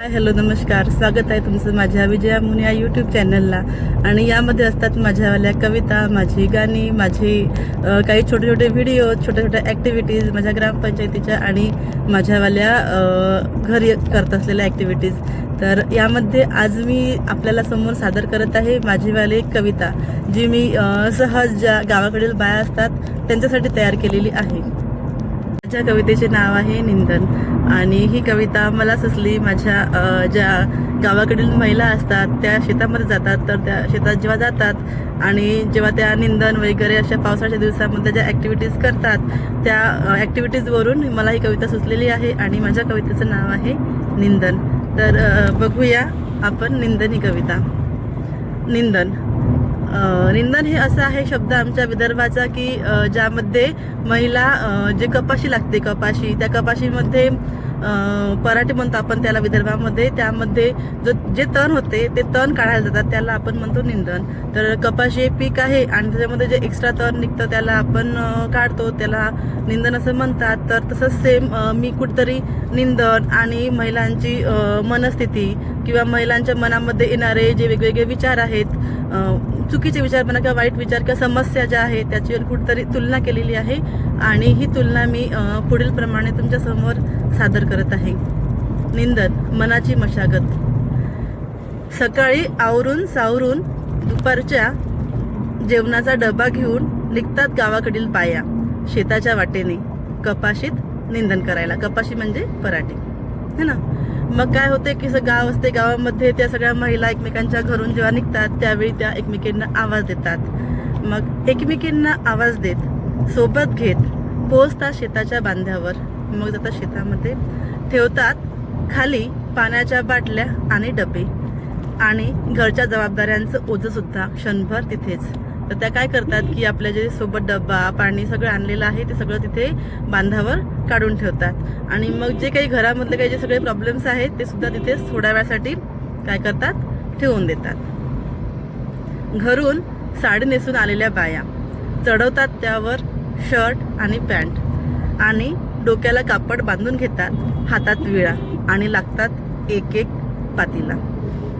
Hello नमस्कार, स्वागत आहे तुमचं माझ्या विजया मुनी या यूट्यूब चॅनलला. आणि यामध्ये असतात माझ्यावाल्या कविता, माझी गाणी, माझी काही छोटे छोटे व्हिडिओ, छोट्या छोट्या ॲक्टिव्हिटीज माझ्या ग्रामपंचायतीच्या आणि माझ्यावाल्या घरी करत असलेल्या ॲक्टिव्हिटीज. तर यामध्ये आज मी आपल्याला समोर सादर करत आहे माझीवाली एक कविता, जी मी सहज ज्या गावाकडील बाया असतात त्यांच्यासाठी तयार केलेली आहे. माझ्या कवितेचे नाव आहे निंदन. आणि ही कविता मला सुचली माझ्या ज्या गावाकडील महिला असतात त्या शेतामध्ये जातात. तर त्या शेतात जेव्हा जातात आणि जेव्हा त्या निंदन वगैरे अशा पावसाळ्याच्या दिवसामध्ये ज्या ॲक्टिव्हिटीज करतात त्या ॲक्टिव्हिटीजवरून मला ही कविता सुचलेली आहे आणि माझ्या कवितेचं नाव आहे निंदन. तर बघूया आपण निंदन ही कविता. निंदन निंदन हे असं आहे शब्द आमच्या विदर्भाचा की ज्यामध्ये महिला जे कपाशी लागते, कपाशी, त्या कपाशीमध्ये पराठे म्हणतो आपण त्याला विदर्भामध्ये. त्यामध्ये जे तण होते ते तण काढायला जातात, त्याला आपण म्हणतो निंदन. तर कपाशी हे पीक आहे आणि त्याच्यामध्ये जे एक्स्ट्रा तण निघतं त्याला आपण काढतो, त्याला निंदन असं म्हणतात. तर तसंच सेम मी कुठेतरी निंदन आणि महिलांची मनस्थिती किंवा महिलांच्या मनामध्ये येणारे जे वेगवेगळे विचार आहेत, चुकीचे विचार म्हणा किंवा वाईट विचार किंवा समस्या ज्या आहेत त्याच्यावर कुठेतरी तुलना केलेली आहे. आणि ही तुलना मी पुढील प्रमाणे तुमच्यासमोर सादर करत आहे. निंदन, मनाची मशागत. सकाळी आवरून सावरून दुपारच्या जेवणाचा डबा घेऊन निघतात गावाकडील बाया शेताच्या वाटेने कपाशीत निंदन करायला. कपाशी म्हणजे पराठे, है ना. मग काय होते की गाव असते, गावामध्ये त्या सगळ्या महिला एकमेकांच्या घरून जेव्हा निघतात त्यावेळी त्या एकमेकींना आवाज देतात. मग एकमेकींना आवाज देत सोबत घेत पोहोचतात शेताच्या बांध्यावर. मग जातात शेतामध्ये, ठेवतात खाली पाण्याच्या बाटल्या आणि डबे आणि घरच्या जबाबदाऱ्यांचं ओझं सुद्धा क्षणभर तिथेच. तर त्या काय करतात की आपल्या जे सोबत डब्बा पाणी सगळं आणलेलं आहे ते सगळं तिथे बांधावर काढून ठेवतात. आणि मग जे काही घरामधले काही जे सगळे प्रॉब्लेम्स आहेत ते सुद्धा तिथेच थोड्या वेळासाठी काय करतात, ठेवून देतात. घरून साडी नेसून आलेल्या बाया चढवतात त्यावर शर्ट आणि पॅन्ट आणि डोक्याला कापड बांधून घेतात, हातात विळा आणि लागतात एक एक पातीला.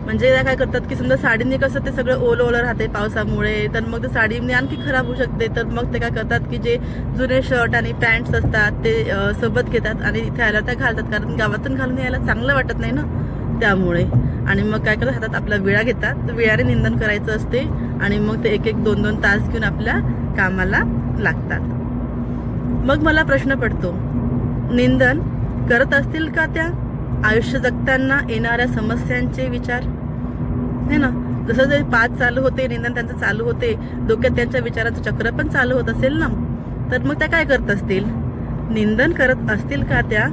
म्हणजे त्या काय करतात की समजा साडीने कसं ते सगळं ओलं ओलं राहते पावसामुळे, तर मग ते साडीने आणखी खराब होऊ शकते. तर मग ते काय करतात की जे जुने शर्ट आणि पॅन्ट्स असतात ते सोबत घेतात आणि इथे आल्यावर त्या घालतात, कारण गावातून घालून यायला चांगलं वाटत नाही ना त्यामुळे. आणि मग काय करतात, हातात आपला विळा घेतात, विळ्याने निंदन करायचं असते आणि मग ते एक एक दोन दोन तास घेऊन आपल्या कामाला लागतात. मग मला प्रश्न पडतो, निंदन करत असतील का त्या आयुष्य जगताना येणाऱ्या समस्यांचे विचार, है ना. जसं जे पाच चालू होते निंदन त्यांचं चालू होते, डोक्यात त्यांच्या विचाराचं चक्र पण चालू होत असेल ना. तर मग त्या काय करत असतील, निंदन करत असतील का त्या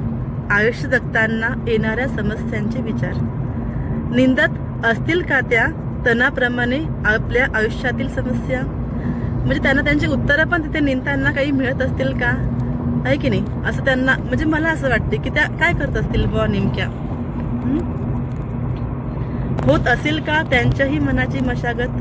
आयुष्य जगताना येणाऱ्या समस्यांचे विचार, निंदत असतील का त्या तणाप्रमाणे आपल्या आयुष्यातील समस्या. म्हणजे त्यांना त्यांची उत्तरं पण तिथे निंदताना काही मिळत असतील का, आहे की नाही, असं त्यांना. म्हणजे मला असं वाटते की त्या काय करत असतील बुवा नेमक्या. होत असेल का त्यांच्याही मनाची मशागत,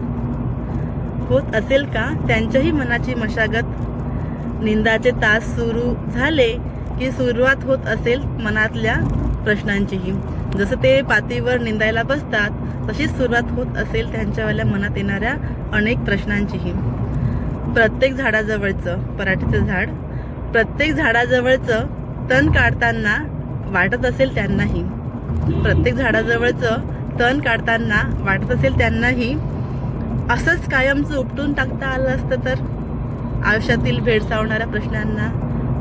होत असेल का त्यांच्याही मनाची मशागत. निंदाचे तास सुरू झाले की सुरुवात होत असेल मनातल्या प्रश्नांचीही. जसं ते पातीवर निंदायला बसतात तशीच सुरुवात होत असेल त्यांच्यावाल्या मनात येणाऱ्या अनेक प्रश्नांचीही. प्रत्येक झाडाजवळचं, पराठीचं झाड, प्रत्येक झाडाजवळचं तण काढताना वाटत असेल त्यांनाही, प्रत्येक झाडाजवळचं तण काढताना वाटत असेल त्यांनाही असंच कायमचं उपटून टाकता आलं असतं तर आयुष्यातील भेडसावणाऱ्या प्रश्नांना,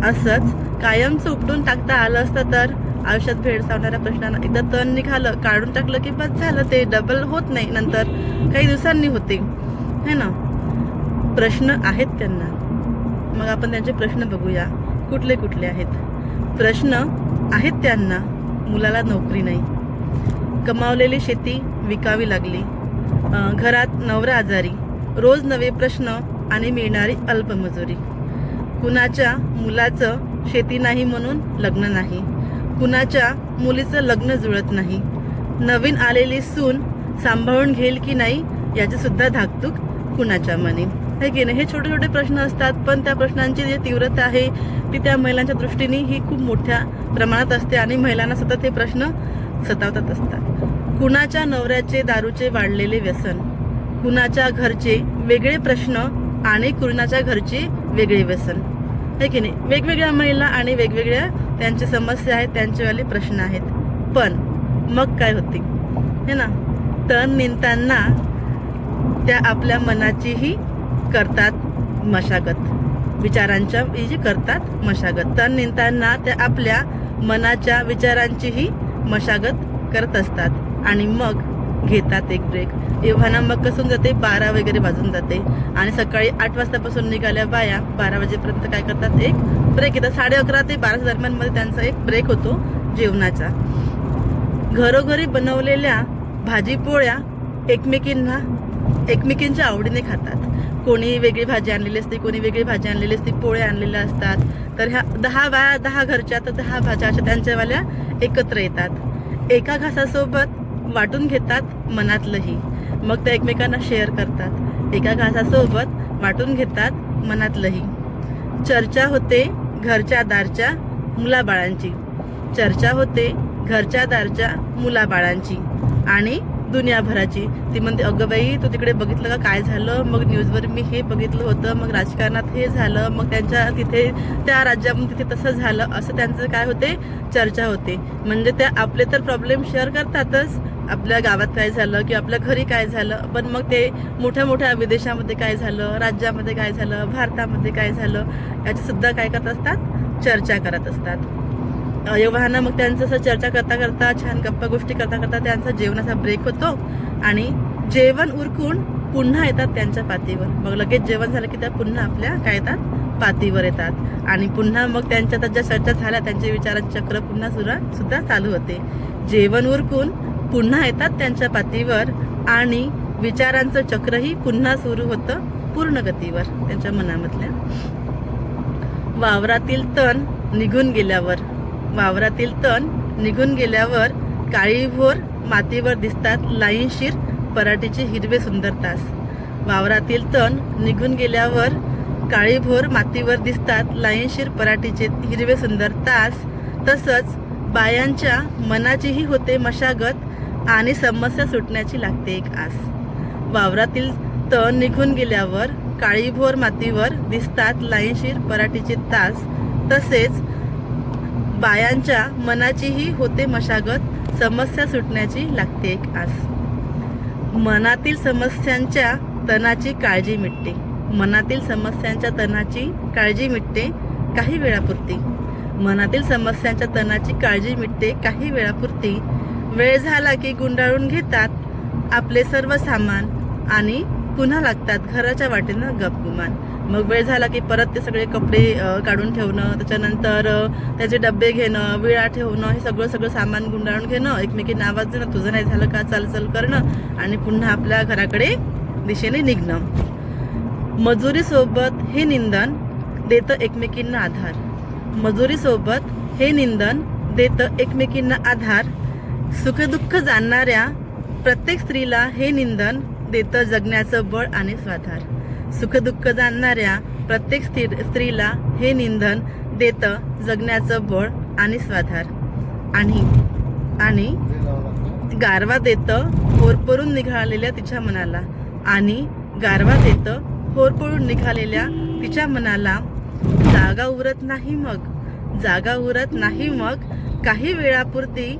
असंच कायमचं उपटून टाकता आलं असतं तर आयुष्यात भेडसावणाऱ्या प्रश्नांना. एकदा तण निघालं, काढून टाकलं की बस झालं, ते डबल होत नाही, नंतर काही दिवसांनी होते, है ना. प्रश्न आहेत त्यांना. मग आपण त्यांचे प्रश्न बघूया कुठले कुठले आहेत. प्रश्न आहेत त्यांना, मुलाला नोकरी नाही, कमावलेली शेती विकावी लागली, घरात नवरा आजारी, रोज नवे प्रश्न आणि मिळणारी अल्पमजुरी. कुणाच्या मुलाचं शेती नाही म्हणून लग्न नाही, कुणाच्या मुलीचं लग्न जुळत नाही, नवीन आलेली सून सांभाळून घेईल की नाही याची सुद्धा धाकधूक कुणाच्या मनी, आहे की नाही. हे छोटे छोटे प्रश्न असतात, पण त्या प्रश्नांची जी तीव्रता आहे ती त्या महिलांच्या दृष्टीने ही खूप मोठ्या प्रमाणात असते आणि महिलांना सतत हे प्रश्न सतावतात असतात. कुणाच्या नवऱ्याचे दारूचे वाढलेले व्यसन, कुणाच्या घरचे वेगळे प्रश्न आणि कुणाच्या घरचे वेगळे व्यसन, आहे की नाही. वेगवेगळ्या महिला आणि वेगवेगळ्या त्यांच्या समस्या आहेत, त्यांचेवाले प्रश्न आहेत. पण मग काय होते हे ना, तण निघताना त्या आपल्या मनाचीही करतात मशागत, विचारांच्या जी करतात मशागत. तण निघताना त्या आपल्या मनाच्या विचारांचीही मशागत करत असतात आणि मग घेतात एक ब्रेक. एव्हाना मग कसून जाते 12 वगैरे वाजून जाते आणि सकाळी 8 वाजतापासून निघाल्या बाया 12 वाजेपर्यंत काय करतात, एक ब्रेक येतात. 11:30 ते 12 दरम्यान मध्ये त्यांचा एक ब्रेक होतो जेवणाचा. घरोघरी बनवलेल्या भाजी पोळ्या एकमेकींच्या आवडीने खातात. कोणी वेगळी भाजी आणलेली असते, कोणी वेगळी भाजी आणलेली असते, पोळ्या आणलेल्या असतात. तर ह्या 10 बाया 10 घरच्या, तर 10 भाज्या अशा त्यांच्यावाल्या एकत्र येतात. एका घासासोबत वाटून घेतात मनातलंही, मग त्या एकमेकांना शेअर करतात. एका घासासोबत वाटून घेतात मनातलंही. चर्चा होते घरच्या दारच्या मुलाबाळांची, चर्चा होते घरच्या दारच्या मुलाबाळांची आणि दुनियाभराची. ती म्हणते, अगं बाई तू तिकडे बघितलं का काय झालं, मग न्यूजवर मी हे बघितलं होतं, मग राजकारणात हे झालं, मग त्यांच्या तिथे त्या राज्यामध्ये तिथे तसं झालं, असं त्यांचं काय होते, चर्चा होते. म्हणजे त्या आपले तर प्रॉब्लेम शेअर करतातच, आपल्या गावात काय झालं किंवा आपल्या घरी काय झालं, पण मग ते मोठ्या मोठ्या विदेशामध्ये काय झालं, राज्यामध्ये काय झालं, भारतामध्ये काय झालं, याची सुद्धा काय करत असतात, चर्चा करत असतात. एव्हाना मग त्यांचं असं चर्चा करता करता, छान गप्पा गोष्टी करता करता त्यांचा जेवणाचा ब्रेक होतो आणि जेवण उरकून पुन्हा येतात त्यांच्या पातीवर. मग लगेच जेवण झालं की त्या पुन्हा आपल्या काय येतात, पातीवर येतात आणि पुन्हा मग त्यांच्या ज्या चर्चा झाल्या त्यांचे विचारांचे चक्र पुन्हा सुद्धा चालू होते. जेवण उरकून पुन्हा येतात त्यांच्या पातीवर आणि विचारांचं चक्रही पुन्हा सुरू होतं पूर्ण गतीवर त्यांच्या मनामधल्या. वावरातील तण निघून गेल्यावर, वावरातील तण निघून गेल्यावर काळीभोर मातीवर दिसतात लाईनशीर पराठीचे हिरवे सुंदर तास. वावरातील तण निघून गेल्यावर काळीभोर मातीवर दिसतात लाईनशीर पराठीचे हिरवे सुंदर तास. तसंच बायांच्या मनाचीही होते मशागत आणि समस्या सुटण्याची लागते एक आस. वावरातील तण निघून गेल्यावर काळीभोर मातीवर दिसतात लाईनशीर पराठीचे तास. तसेच बायांच्या मनाचीही होते मशागत, समस्या सुटण्याची लागते एक आस. मनातील समस्यांच्या तणाची काळजी मिटते, मनातील समस्यांच्या तणाची काळजी मिटते काही वेळापुरती. मनातील समस्यांच्या तणाची काळजी मिटते काही वेळापुरती. वेळ झाला की गुंडाळून घेतात आपले सर्व सामान आणि पुन्हा लागतात घराच्या वाटेनं गपगुमान. मग वेळ झाला की परत ते सगळे कपडे काढून ठेवणं, त्याच्यानंतर त्याचे डबे घेणं, विळा ठेवणं, हे सगळं सामान गुंडाळून घेणं, एकमेकींना आवाज देणं, तुझं नाही झालं का, चल करणं आणि पुन्हा आपल्या घराकडे दिशेने निघणं. मजुरीसोबत हे निंदन देतं एकमेकींना आधार, मजुरीसोबत हे निंदन देतं एकमेकींना आधार. सुखदुःख जाणणाऱ्या प्रत्येक स्त्रीला हे निंदन देतं जगण्याचं बळ आणि स्वाधार. सुखदुःख जाणणाऱ्या प्रत्येक स्त्रीला हे निंदन देतं जगण्याचं बळ आणि स्वाधार. आणि गारवा देतं होरपळून निघालेल्या तिच्या मनाला, आणि गारवा देतं होरपळून निघालेल्या तिच्या मनाला. जागा उरत नाही मग काही वेळापुरती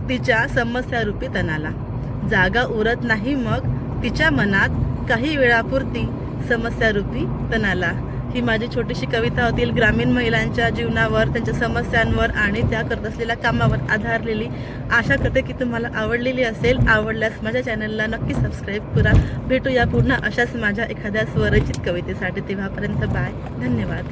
तिच्या समस्यारूपी तणाला. जागा उरत नाही मग तिच्या मनात काही वेळापुरती समस्यारूपी तणाला. ही माझी छोटीशी कविता होती ग्रामीण महिलांच्या जीवनावर, त्यांच्या समस्यांवर आणि त्या करत असलेल्या कामावर आधारलेली. आशा करते की तुम्हाला आवडलेली असेल. आवडल्यास माझ्या चॅनलला नक्की सबस्क्राईब करा. भेटूया पुन्हा अशाच माझ्या एखाद्या स्वरचित कवितेसाठी. तेव्हापर्यंत बाय, धन्यवाद.